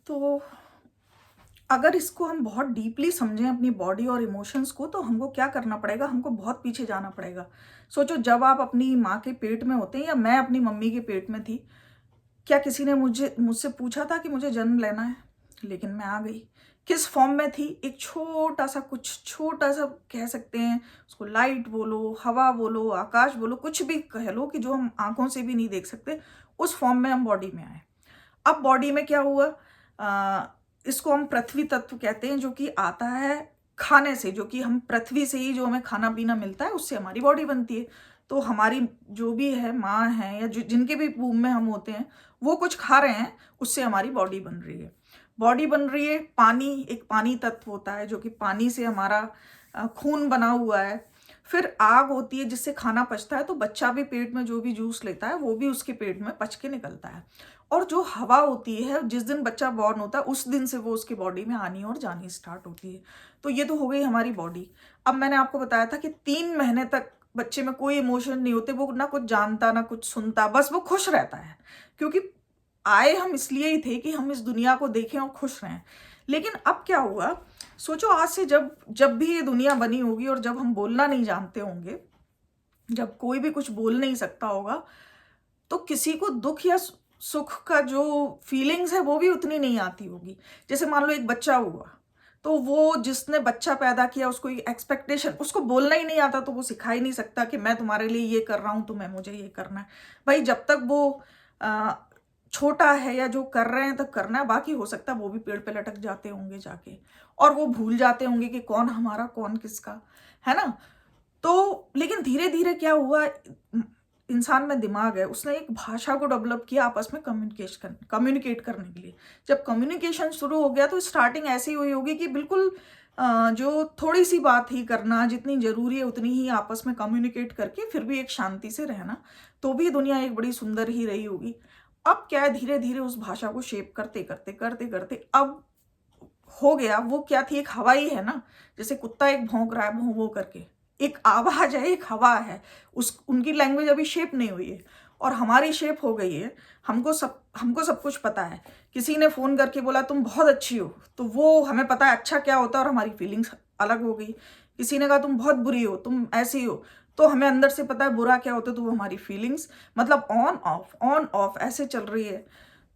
तो अगर इसको हम बहुत डीपली समझें अपनी बॉडी और इमोशंस को, तो हमको क्या करना पड़ेगा, हमको बहुत पीछे जाना पड़ेगा। सोचो, जब आप अपनी माँ के पेट में होते हैं या मैं अपनी मम्मी के पेट में थी, क्या किसी ने मुझसे पूछा था कि मुझे जन्म लेना है? लेकिन मैं आ गई। किस फॉर्म में थी? एक छोटा-सा, कुछ छोटा-सा कह सकते हैं, उसको लाइट बोलो, हवा बोलो, आकाश बोलो, कुछ भी कह लो कि जो हम आँखों से भी नहीं देख सकते, उस फॉर्म में हम बॉडी में आए। अब बॉडी में क्या हुआ? इसको हम पृथ्वी तत्व कहते हैं, जो कि आता है खाने से, जो कि हम पृथ्वी से ही जो हमें खाना-पीना मिलता है, उससे हमारी बॉडी बनती है। तो हमारी जो भी है माँ है या जो जिनके भी वूम्ब में हम होते हैं, वो कुछ खा रहे हैं, उससे हमारी बॉडी बन रही है। बॉडी बन रही है, पानी, एक पानी तत्व होता है जो कि पानी से हमारा खून बना हुआ है। फिर आग होती है जिससे खाना पचता है, तो बच्चा भी पेट में जो भी जूस लेता है, वो भी उसके पेट में पच के निकलता है। और जो हवा होती है, जिस दिन बच्चा बॉर्न होता है, उस दिन से वो उसकी बॉडी में आनी और जानी स्टार्ट होती है। तो ये तो हो गई हमारी बॉडी। अब मैंने आपको बताया था कि 3 महीने तक बच्चे में कोई इमोशन नहीं होते, वो ना कुछ जानता, ना कुछ सुनता, बस वो खुश रहता है। क्योंकि आए हम इसलिए ही थे कि हम इस दुनिया को देखें और खुश रहें। लेकिन अब क्या हुआ? सोचो, आज से जब जब भी ये दुनिया बनी होगी और जब हम बोलना नहीं जानते होंगे, जब कोई भी कुछ बोल नहीं सकता होगा, तो किसी को दुःख या सुख का जो फीलिंग्स है वो भी उतनी नहीं आती होगी। जैसे मान लो एक बच्चा हुआ, तो वो जिसने बच्चा पैदा किया उसको एक एक्सपेक्टेशन, उसको बोलना ही नहीं आता, तो वो सिखा ही नहीं सकता कि मैं तुम्हारे लिए ये कर रहा हूँ, तुम्हें मुझे ये करना है। भाई जब तक वो अ, छोटा है या जो कर रहे हैं तब करना है, बाकी हो सकता है वो भी पेड़ पे लटक जाते होंगे जाके, और वो भूल जाते होंगे कि कौन हमारा कौन किसका, है ना? तो लेकिन धीरे-धीरे क्या हुआ, इंसान में दिमाग है, उसने एक भाषा को डेवलप किया आपस में कम्युनिकेट करने के लिए। जब कम्युनिकेशन शुरू हो गया, तो स्टार्टिंग ऐसी हुई होगी कि बिल्कुल जो थोड़ी-सी बात ही करना, जितनी ज़रूरी है उतनी ही आपस में कम्युनिकेट करके फिर भी एक शांति से रहना, तो भी दुनिया एक बड़ी सुंदर ही रही होगी। अब क्या है, धीरे-धीरे उस भाषा को शेप करते-करते अब हो गया, वो क्या थी, एक हवा ही है ना, जैसे कुत्ता एक भौंक रहा है भौं-भौं करके। एक आवाज़ है, एक हवा है, उस उनकी लैंग्वेज अभी शेप नहीं हुई है और हमारी शेप हो गई है। हमको सब कुछ पता है। किसी ने फ़ोन करके बोला तुम बहुत अच्छी हो, तो वो हमें पता है अच्छा क्या होता है और हमारी फीलिंग्स अलग हो गई। किसी ने कहा तुम बहुत बुरी हो, तुम ऐसी हो, तो हमें अंदर से पता है बुरा क्या होता है, तो वो हमारी फीलिंग्स मतलब ऑन ऑफ ऐसे चल रही है।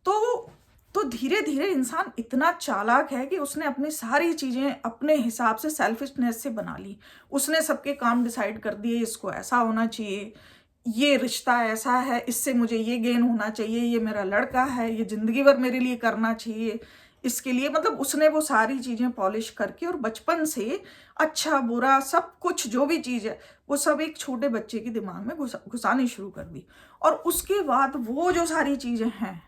तो तो धीरे-धीरे इंसान इतना चालाक है कि उसने अपनी सारी चीज़ें अपने हिसाब से सेल्फिशनेस से बना ली। उसने सबके काम डिसाइड कर दिए, इसको ऐसा होना चाहिए, ये रिश्ता ऐसा है, इससे मुझे ये गेन होना चाहिए, ये मेरा लड़का है, ये ज़िंदगी भर मेरे लिए करना चाहिए, इसके लिए मतलब उसने वो सारी चीज़ें पॉलिश करके और बचपन से अच्छा-बुरा सब कुछ जो भी चीज़ है, वो सब एक छोटे बच्चे के दिमाग में घुसानी शुरू कर दी। और उसके बाद वो जो सारी चीज़ें हैं,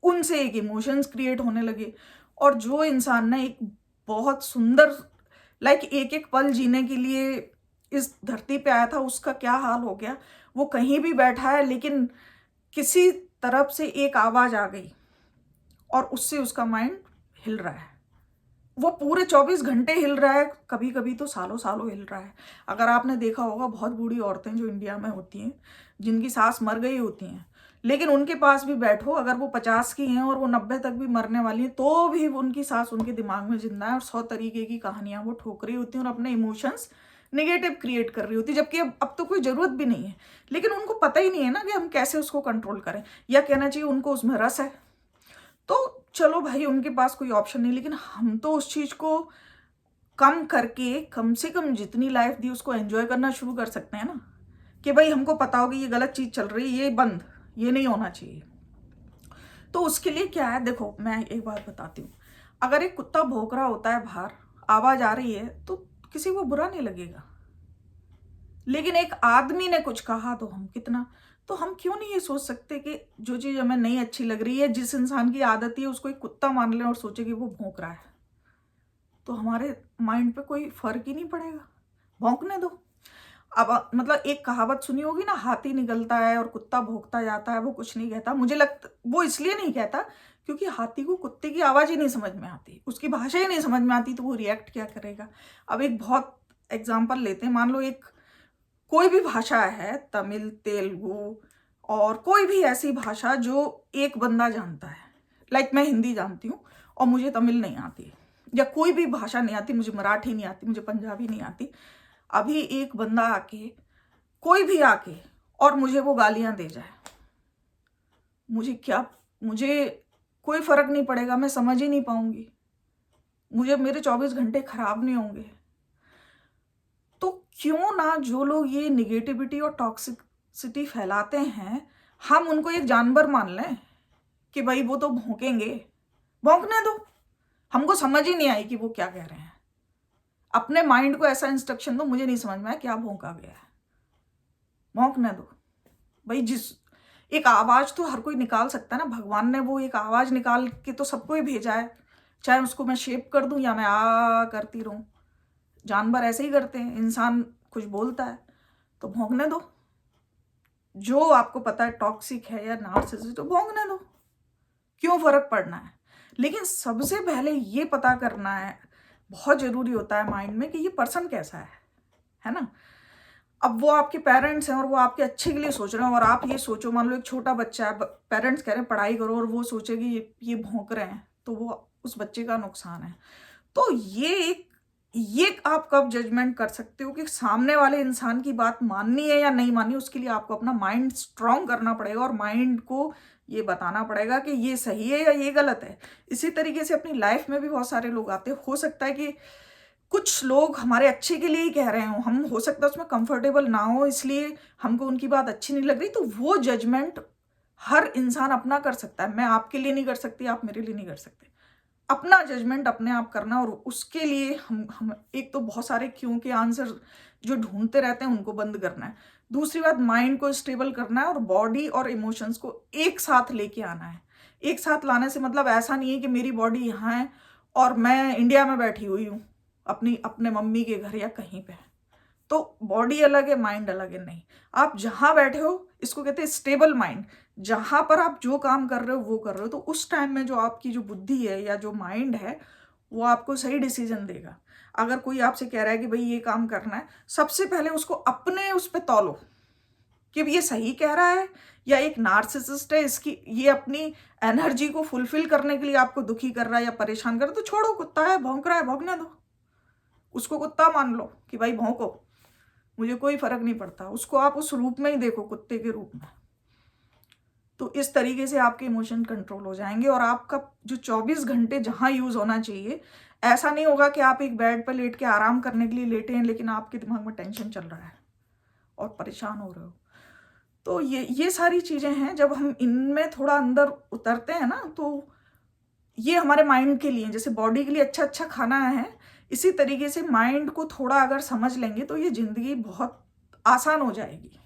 उनसे एक इमोशंस क्रिएट होने लगे और जो इंसान ना एक बहुत सुंदर लाइक एक-एक पल जीने के लिए इस धरती पे आया था, उसका क्या हाल हो गया। वो कहीं भी बैठा है, लेकिन किसी तरफ से एक आवाज़ आ गई और उससे उसका माइंड हिल रहा है। वो पूरे 24 घंटे हिल रहा है, कभी-कभी तो सालों-सालों हिल रहा है। अगर आपने देखा होगा, बहुत बूढ़ी औरतें जो इंडिया में होती हैं, जिनकी सास मर गई होती हैं, लेकिन उनके पास भी बैठो, अगर वो 50 की हैं और वो 90 तक भी मरने वाली हैं, तो भी उनकी सास उनके दिमाग में ज़िंदा है और 100 तरीके की कहानियाँ वो ठोक रही होती हैं और अपने इमोशंस नेगेटिव क्रिएट कर रही होती है, जबकि अब तो कोई ज़रूरत भी नहीं है। लेकिन उनको पता ही नहीं है ना कि हम कैसे उसको कंट्रोल करें, या कहना चाहिए उनको उसमें रस है। तो चलो भाई, उनके पास कोई ऑप्शन नहीं, लेकिन हम तो उस चीज़ को कम करके कम से कम जितनी लाइफ दी उसको एंजॉय करना शुरू कर सकते हैं ना, कि भाई हमको पता होगा ये गलत चीज़ चल रही है, ये बंद, ये नहीं होना चाहिए। तो उसके लिए क्या है, देखो मैं एक बात बताती हूँ। अगर एक कुत्ता भौंक रहा होता है बाहर, आवाज़ आ रही है, तो किसी को बुरा नहीं लगेगा। लेकिन एक आदमी ने कुछ कहा तो हम कितना, तो हम क्यों नहीं ये सोच सकते कि जो चीज़ हमें नहीं अच्छी लग रही है, जिस इंसान की आदत ही है उसको एक कुत्ता मान लें और सोचे कि वो भौंक रहा है, तो हमारे माइंड पे कोई फ़र्क ही नहीं पड़ेगा, भौंकने दो। अब मतलब एक कहावत सुनी होगी ना, हाथी निकलता है और कुत्ता भौंकता जाता है, वो कुछ नहीं कहता। मुझे लगता वो इसलिए नहीं कहता क्योंकि हाथी को कुत्ते की आवाज़ ही नहीं समझ में आती, उसकी भाषा ही नहीं समझ में आती, तो वो रिएक्ट क्या करेगा। अब एक बहुत एग्ज़ाम्पल लेते हैं, मान लो एक कोई भी भाषा है, तमिल, तेलुगु और कोई भी ऐसी भाषा जो एक बंदा जानता है, लाइक मैं हिंदी जानती हूँ और मुझे तमिल नहीं आती, या कोई भी भाषा नहीं आती, मुझे मराठी नहीं आती, मुझे पंजाबी नहीं आती। अभी एक बंदा आके, कोई भी आके और मुझे वो गालियां दे जाए, मुझे कोई फर्क नहीं पड़ेगा, मैं समझ ही नहीं पाऊंगी, मेरे 24 घंटे खराब नहीं होंगे। तो क्यों ना जो लोग ये निगेटिविटी और टॉक्सिसिटी फैलाते हैं, हम उनको एक जानवर मान लें कि भाई वो तो भौंकेंगे, भौंकने दो, हमको समझ ही नहीं आई कि वो क्या कह रहे हैं। अपने माइंड को ऐसा इंस्ट्रक्शन दो, मुझे नहीं समझ में आया क्या भौंका गया है, भौंकने दो भाई। एक आवाज तो हर कोई निकाल सकता है ना, भगवान ने वो एक आवाज निकाल के तो सबको ही भेजा है, चाहे उसको मैं शेप कर दूं या मैं आ करती रहूं। जानवर ऐसे ही करते हैं, इंसान कुछ बोलता है तो भौंकने दो। जो आपको पता है टॉक्सिक है या नार्सिसिस्ट, तो भौंकने दो, क्यों फर्क पड़ना है। लेकिन सबसे पहले ये पता करना है, बहुत जरूरी होता है माइंड में, कि ये पर्सन कैसा है ना। अब वो आपके पेरेंट्स हैं और वो आपके अच्छे के लिए सोच रहे हैं, और आप ये सोचो, मान लो एक छोटा बच्चा है, पेरेंट्स कह रहे हैं पढ़ाई करो, और वो सोचे कि ये भौंक रहे हैं, तो वो उस बच्चे का नुकसान है। तो ये आप कब जजमेंट कर सकते हो कि सामने वाले इंसान की बात माननी है या नहीं माननी। उसके लिए आपको अपना माइंड स्ट्रांग करना पड़ेगा और माइंड को ये बताना पड़ेगा कि ये सही है या ये गलत है। इसी तरीके से अपनी लाइफ में भी बहुत सारे लोग आते हैं, हो सकता है कि कुछ लोग हमारे अच्छे के लिए ही कह रहे हो, हम हो सकता है उसमें कंफर्टेबल ना हो, इसलिए हमको उनकी बात अच्छी नहीं लग रही। तो वो जजमेंट हर इंसान अपना कर सकता है, मैं आपके लिए नहीं कर सकती, आप मेरे लिए नहीं कर सकते। अपना जजमेंट अपने आप करना, और उसके लिए हम एक तो बहुत सारे क्यों के आंसर जो ढूंढते रहते हैं उनको बंद करना है। दूसरी बात, माइंड को स्टेबल करना है और बॉडी और इमोशंस को एक साथ लेके आना है। एक साथ लाने से मतलब ऐसा नहीं है कि मेरी बॉडी यहाँ है और मैं इंडिया में बैठी हुई हूँ अपने मम्मी के घर या कहीं पे, तो बॉडी अलग है, माइंड अलग है। नहीं, आप जहां बैठे हो, इसको कहते हैं स्टेबल माइंड। जहां पर आप जो काम कर रहे हो वो कर रहे हो, तो उस टाइम में जो आपकी जो बुद्धि है या जो माइंड है, वो आपको सही डिसीजन देगा। अगर कोई आपसे कह रहा है कि भाई ये काम करना है, सबसे पहले उसको अपने उस पर तौलो कि ये सही कह रहा है या एक नार्सिसिस्ट है, इसकी ये अपनी एनर्जी को फुलफिल करने के लिए आपको दुखी कर रहा है या परेशान कर रहा है। तो छोड़ो, कुत्ता है, भौंक रहा है, भौंकने दो, उसको कुत्ता मान लो कि भाई भौंको, मुझे कोई फर्क नहीं पड़ता। उसको आप उस रूप में ही देखो, कुत्ते के रूप में। तो इस तरीके से आपके इमोशन कंट्रोल हो जाएंगे, और आपका जो 24 घंटे जहां यूज होना चाहिए, ऐसा नहीं होगा कि आप एक बेड पर लेट के आराम करने के लिए लेटे हैं लेकिन आपके दिमाग में टेंशन चल रहा है और परेशान हो रहे हो। तो ये सारी चीजें हैं, जब हम इनमें थोड़ा अंदर उतरते हैं ना, तो ये हमारे माइंड के लिए, जैसे बॉडी के लिए अच्छा अच्छा खाना है, इसी तरीके से माइंड को थोड़ा अगर समझ लेंगे तो ये जिंदगी बहुत आसान हो जाएगी।